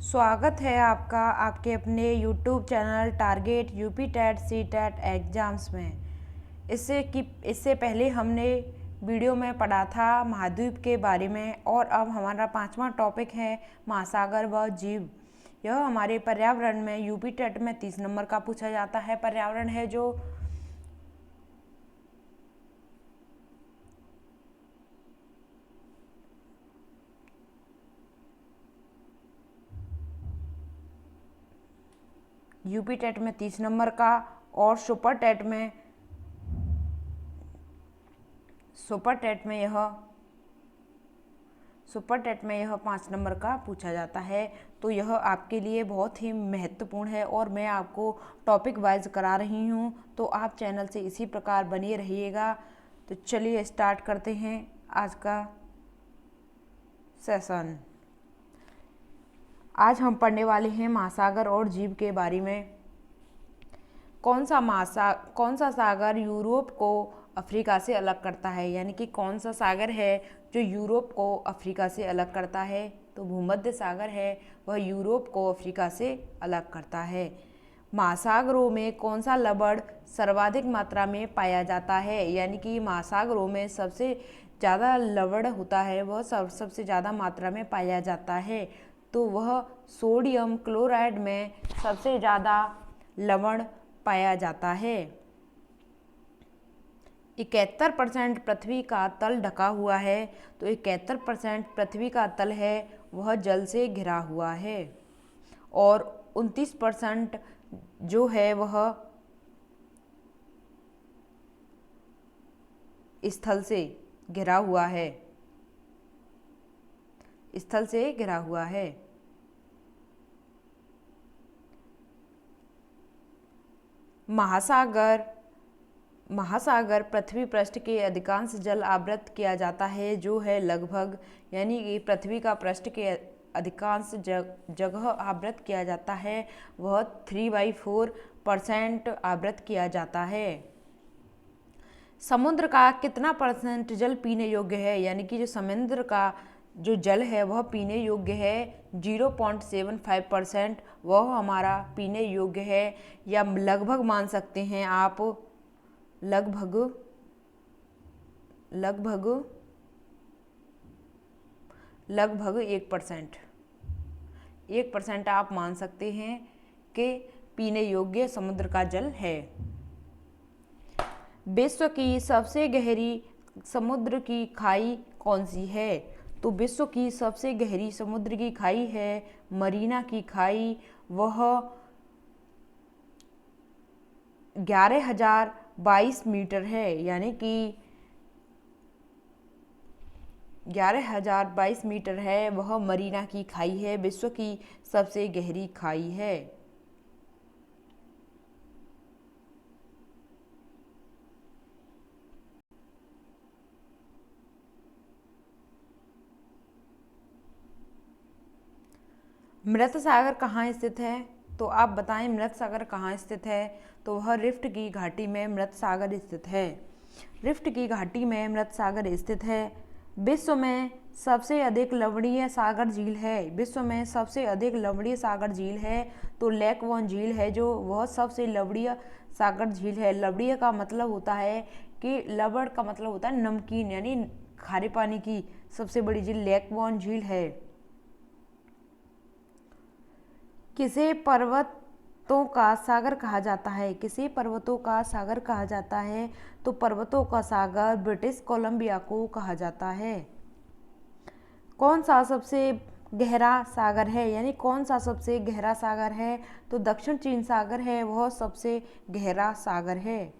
स्वागत है आपका आपके अपने YouTube channel target UP TET C TET exams में। इससे पहले हमने वीडियो में पढ़ा था महाद्वीप के बारे में और अब हमारा 5वां टॉपिक है महासागर व जीव। यह हमारे पर्यावरण में यूपी टेट में 30 नंबर का पूछा जाता है। पर्यावरण है जो यूपी टेट में 30 नंबर का और सुपर टेट में यह 5 नंबर का पूछा जाता है। तो यह आपके लिए बहुत ही महत्वपूर्ण है और मैं आपको टॉपिक वाइज करा रही हूँ, तो आप चैनल से इसी प्रकार बने रहिएगा। तो चलिए स्टार्ट करते हैं आज का सेशन। आज हम पढ़ने वाले हैं महासागर और जीव के बारे में। कौन सा सागर यूरोप को अफ्रीका से अलग करता है, यानी कि कौन सा सागर है जो यूरोप को अफ्रीका से अलग करता है? तो भूमध्य सागर है, वह यूरोप को अफ्रीका से अलग करता है। महासागरों में कौन सा लवण सर्वाधिक मात्रा में पाया जाता है, यानी कि महासागरों में सबसे ज़्यादा लवण होता है, वह सबसे ज़्यादा मात्रा में पाया जाता है। तो वह सोडियम क्लोराइड में सबसे ज़्यादा लवण पाया जाता है। 71% पृथ्वी का तल ढका हुआ है, तो 71% पृथ्वी का तल है वह जल से घिरा हुआ है और 29% जो है वह स्थल से घिरा हुआ है। महासागर पृथ्वी पृष्ठ के अधिकांश जल आवृत किया जाता है, जो है लगभग, यानी कि पृथ्वी का पृष्ठ के अधिकांश जगह आवृत किया जाता है वह 3/4% आवृत किया जाता है। समुद्र का कितना % जल पीने योग्य है, यानी कि जो समुद्र का जो जल है वह पीने योग्य है 0.75%, वह हमारा पीने योग्य है, या लगभग मान सकते हैं आप, लगभग 1% आप मान सकते हैं कि पीने योग्य समुद्र का जल है। विश्व की सबसे गहरी समुद्र की खाई कौन सी है? तो विश्व की सबसे गहरी समुद्र की खाई है मरीना की खाई। वह 11,022 मीटर है, यानी कि 11,022 मीटर है, वह मरीना की खाई है, विश्व की सबसे गहरी खाई है। मृत सागर कहाँ स्थित है? तो आप बताएं मृत सागर कहाँ स्थित है? तो वह रिफ्ट की घाटी में मृत सागर स्थित है। रिफ्ट की घाटी में मृत सागर स्थित है। विश्व में सबसे अधिक लवणीय सागर झील है। विश्व में सबसे अधिक लवणीय सागर झील है तो लेक वन झील है, जो वह सबसे लवणीय सागर झील है। लवणीय का मतलब होता है कि लवण का मतलब होता है नमकीन, यानी खारे पानी की सबसे बड़ी झील लेक वन झील है। किसे पर्वतों का सागर कहा जाता है? किसे पर्वतों का सागर कहा जाता है? तो पर्वतों का सागर ब्रिटिश कोलंबिया को कहा जाता है। कौन सा सबसे गहरा सागर है, यानी कौन सा सबसे गहरा सागर है? तो दक्षिण चीन सागर है, वह सबसे गहरा सागर है।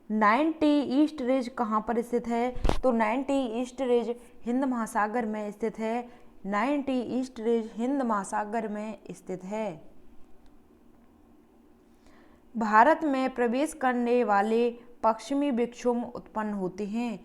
90 ईस्ट रिज कहाँ पर स्थित है? तो 90 ईस्ट रिज हिंद महासागर में स्थित है। 90 ईस्ट रिज हिंद महासागर में स्थित है। भारत में प्रवेश करने वाले पश्चिमी विक्षोभ उत्पन्न होते हैं।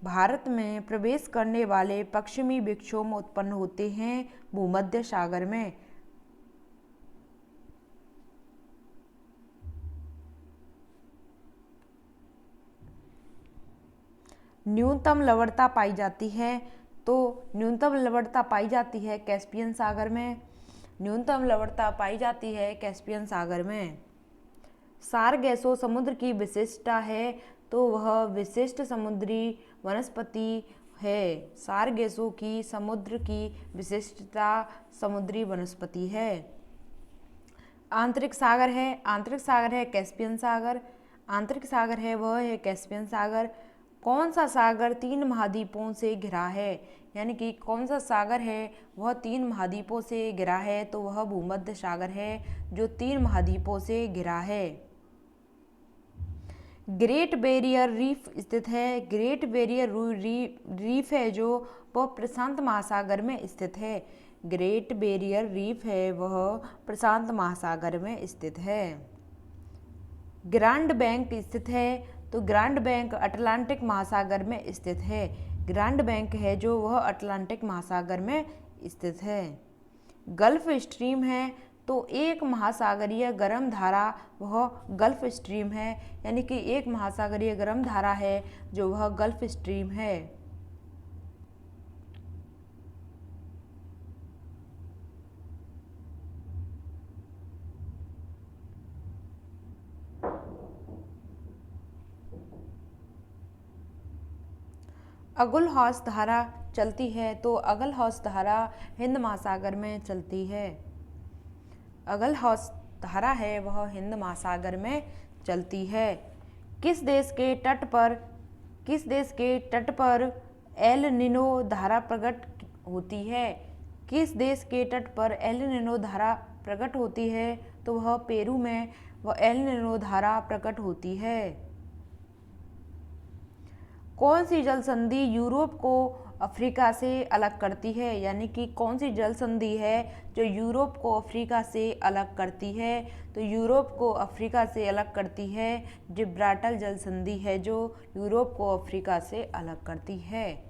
भारत में प्रवेश करने वाले पश्चिमी विक्षोभ उत्पन्न होते हैं भूमध्य सागर में। न्यूनतम लवणता पाई जाती है तो न्यूनतम लवणता पाई जाती है कैस्पियन सागर में, न्यूनतम लवणता पाई जाती है कैस्पियन सागर में। सार गैसों समुद्र की विशिष्टता है, तो वह विशिष्ट समुद्री वनस्पति है। सार गैसों की समुद्र की विशिष्टता समुद्री वनस्पति है। आंतरिक सागर है कैस्पियन सागर, आंतरिक सागर है वह है कैस्पियन सागर। कौन सा सागर 3 महाद्वीपों से घिरा है, यानी कि कौन सा सागर है वह 3 महाद्वीपों से घिरा है, तो वह भूमध्य सागर है जो 3 महाद्वीपों से घिरा है। ग्रेट बैरियर रीफ स्थित है, ग्रेट बैरियर रीफ है जो वह प्रशांत महासागर में स्थित है, ग्रेट बैरियर रीफ है वह प्रशांत महासागर में स्थित है। ग्रांड बैंक स्थित है, तो ग्रांड बैंक अटलांटिक महासागर में स्थित है, ग्रांड बैंक है जो वह अटलांटिक महासागर में स्थित है। गल्फ स्ट्रीम है, तो एक महासागरीय गर्म धारा वह गल्फ स्ट्रीम है, यानी कि एक महासागरीय गर्म धारा है जो वह गल्फ स्ट्रीम है। अगुलहॉस धारा चलती है, तो अगलहॉस धारा हिंद महासागर में चलती है, अगलहॉस धारा है वह हिंद महासागर में चलती है। किस देश के तट पर एल निनो धारा प्रकट होती है, किस देश के तट पर एल निनो धारा प्रकट होती है, तो वह पेरू में वह एल निनो धारा प्रकट होती है। कौन सी जल संधि यूरोप को अफ्रीका से अलग करती है, यानी कि कौन सी जल संधि है जो यूरोप को अफ्रीका से अलग करती है, तो यूरोप को अफ्रीका से अलग करती है जिब्राल्टर जल संधि है जो यूरोप को अफ्रीका से अलग करती है।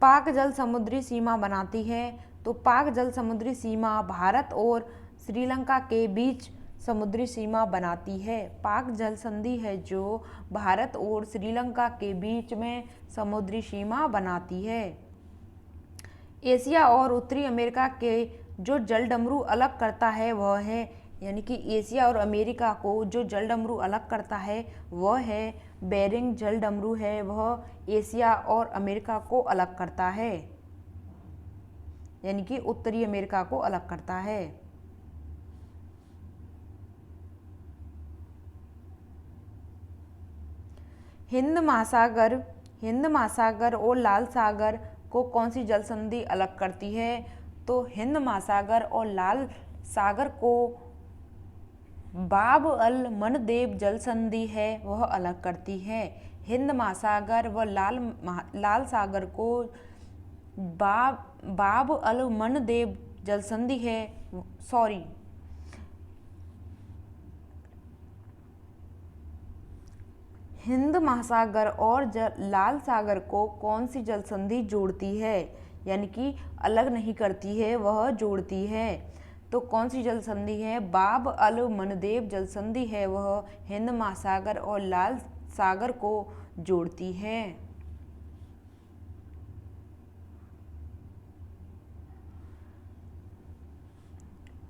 पाक जल समुद्री सीमा बनाती है, तो पाक जल समुद्री सीमा भारत और श्रीलंका के बीच समुद्री सीमा बनाती है, पाक जल संधि है जो भारत और श्रीलंका के बीच में समुद्री सीमा बनाती है। एशिया और उत्तरी अमेरिका के जो जलडमरू अलग करता है वह है, यानी कि एशिया और अमेरिका को जो जलडमरू अलग करता है वह है बेरिंग जलडमरू है, वह एशिया और अमेरिका को अलग करता है, यानी कि उत्तरी अमेरिका को अलग करता है। हिंद महासागर और लाल सागर को कौन सी जल संधि अलग करती है, तो हिंद महासागर और लाल सागर को बाब अल मनदेब जल संधि है वह अलग करती है। हिंद महासागर व लाल सागर को बाब अल मनदेब जल संधि है, हिंद महासागर और लाल सागर को कौन सी जल संधि जोड़ती है, यानी कि अलग नहीं करती है वह जोड़ती है, तो कौन सी जल संधि है, बाब अल मनदेब जल संधि है वह हिंद महासागर और लाल सागर को जोड़ती है।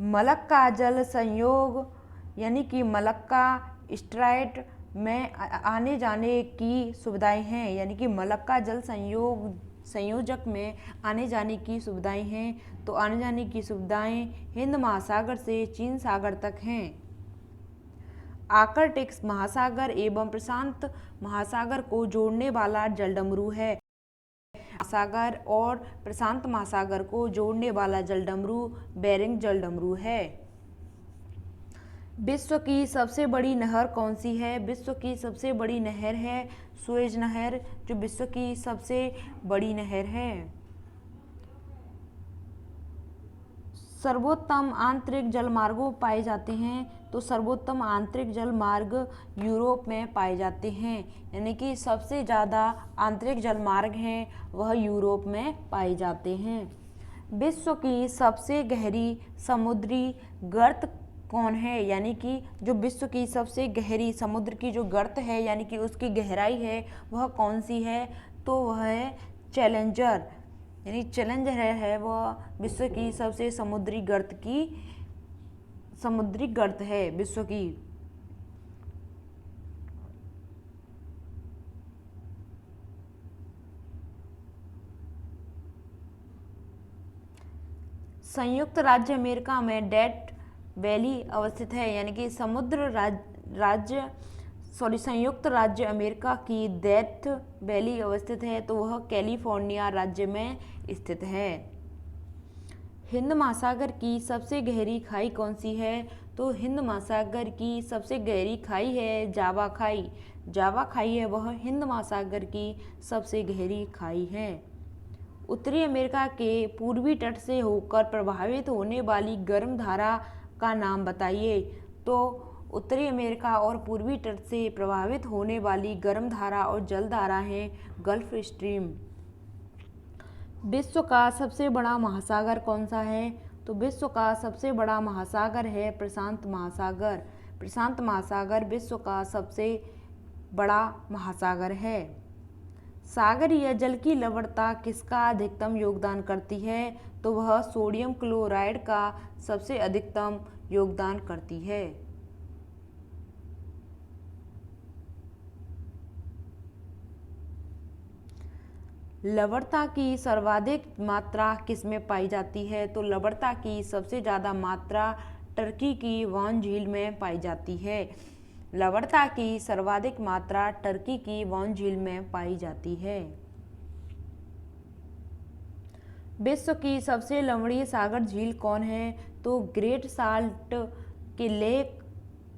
मलक्का जल संयोग, यानी कि मलक्का स्ट्राइट में आने जाने की सुविधाएं हैं, यानी कि मलक्का जल संयोजक में आने जाने की सुविधाएं हैं, तो आने जाने की सुविधाएं हिंद महासागर से चीन सागर तक हैं। आर्कटिक महासागर एवं प्रशांत महासागर को जोड़ने वाला जलडमरू है, महासागर और प्रशांत महासागर को जोड़ने वाला जलडमरू बेरिंग जलडमरू है। विश्व की सबसे बड़ी नहर कौन सी है, विश्व की सबसे बड़ी नहर है सुएज नहर, जो विश्व की सबसे बड़ी नहर है। सर्वोत्तम आंतरिक जलमार्गों पाए जाते हैं, तो सर्वोत्तम आंतरिक जलमार्ग यूरोप में पाए जाते हैं, यानी कि सबसे ज़्यादा आंतरिक जलमार्ग हैं वह यूरोप में पाए जाते हैं। विश्व की सबसे गहरी समुद्री गर्त कौन है, यानी कि जो विश्व की सबसे गहरी समुद्र की जो गर्त है यानी कि उसकी गहराई है वह कौन सी है, तो वह है चैलेंजर यानी चैलेंजर है वह विश्व की सबसे समुद्री गर्त है विश्व की। संयुक्त राज्य अमेरिका में डेथ वैली अवस्थित है, यानी कि संयुक्त राज्य अमेरिका की डेथ वैली अवस्थित है, तो वह कैलिफोर्निया राज्य में स्थित है। हिंद महासागर की सबसे गहरी खाई कौन सी है? तो हिंद महासागर की सबसे गहरी खाई है जावा खाई। जावा खाई है वह हिंद महासागर की सबसे गहरी खाई है। उत्तरी अमेरिका के पूर्वी तट से होकर प्रभावित होने वाली गर्म धारा का नाम बताइए। तो उत्तरी अमेरिका और पूर्वी तट से प्रभावित होने वाली गर्म धारा और जल धारा है गल्फ स्ट्रीम। विश्व का सबसे बड़ा महासागर कौन सा है? तो विश्व का सबसे बड़ा महासागर है प्रशांत महासागर। प्रशांत महासागर विश्व का सबसे बड़ा महासागर है। सागरीय जल की लवणता किसका अधिकतम योगदान करती है? तो वह सोडियम क्लोराइड का सबसे अधिकतम योगदान करती है। लवणता की सर्वाधिक मात्रा किसमें पाई जाती है? तो लवणता की सबसे ज़्यादा मात्रा टर्की की वॉन झील में पाई जाती है। लवणता की सर्वाधिक मात्रा टर्की की वॉन झील में पाई जाती है। विश्व की सबसे लवणीय सागर झील कौन है? तो ग्रेट साल्ट के लेक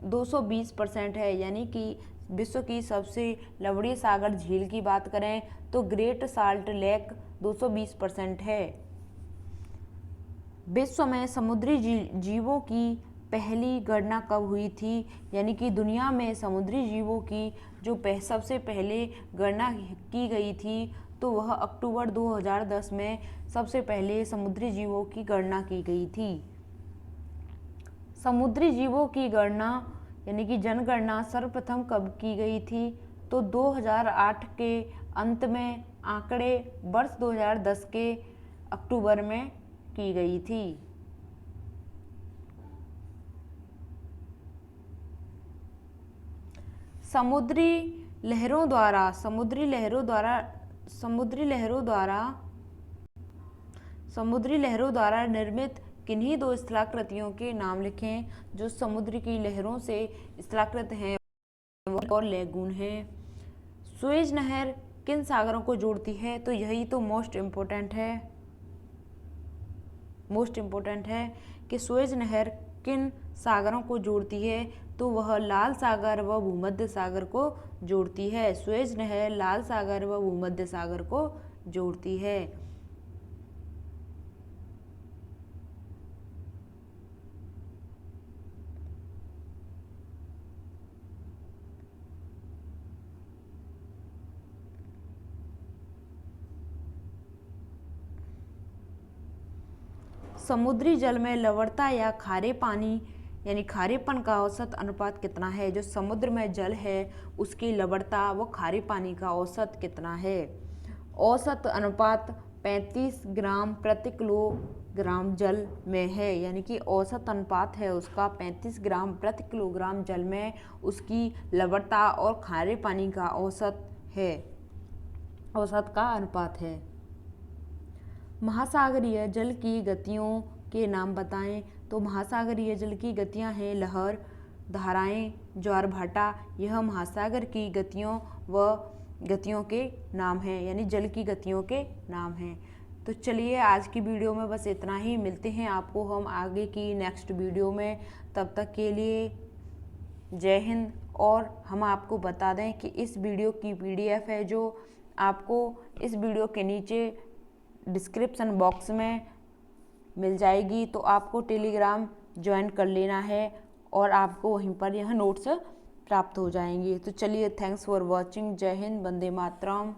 220% है, यानी कि विश्व की सबसे लवणीय सागर झील की बात करें तो ग्रेट साल्ट लेक 220% है। विश्व में समुद्री जीवों की पहली गणना कब हुई थी? यानी कि दुनिया में समुद्री जीवों की जो सबसे पहले गणना की गई थी तो वह अक्टूबर 2010 में सबसे पहले समुद्री जीवों की गणना की गई थी। समुद्री जीवों की गणना यानी कि जनगणना सर्वप्रथम कब की गई थी? तो 2008 के अंत में, आंकड़े वर्ष 2010 के अक्टूबर में की गई थी। समुद्री लहरों द्वारा निर्मित किन्हीं दो स्थलाकृतियों के नाम लिखें जो समुद्र की लहरों से स्थलाकृत हैं और लेगून हैं। सुएज नहर किन सागरों को जोड़ती है? तो यही तो मोस्ट इम्पोर्टेंट है कि सुएज नहर किन सागरों को जोड़ती है? तो वह लाल सागर व भूमध्य सागर को जोड़ती है। सुएज नहर लाल सागर व भूमध्य सागर को जोड़ती है। समुद्री जल में लवणता या खारे पानी यानी खारेपन का औसत अनुपात कितना है? जो समुद्र में जल है उसकी लवणता व खारे पानी का औसत कितना है? औसत अनुपात 35 ग्राम प्रति किलोग्राम जल में है, यानी कि औसत अनुपात है उसका 35 ग्राम प्रति किलोग्राम जल में उसकी लवणता और खारे पानी का औसत का अनुपात है। महासागरीय जल की गतियों के नाम बताएं। तो महासागरीय जल की गतियां हैं लहर, धाराएं, ज्वार भाटा। यह महासागर की गतियों के नाम हैं, यानी जल की गतियों के नाम हैं। तो चलिए आज की वीडियो में बस इतना ही। मिलते हैं आपको हम आगे की नेक्स्ट वीडियो में। तब तक के लिए जय हिंद। और हम आपको बता दें कि इस वीडियो की PDF है जो आपको इस वीडियो के नीचे डिस्क्रिप्शन बॉक्स में मिल जाएगी। तो आपको टेलीग्राम ज्वाइन कर लेना है और आपको वहीं पर यह नोट्स प्राप्त हो जाएंगे। तो चलिए, थैंक्स फॉर वॉचिंग। जय हिंद, वंदे मातरम।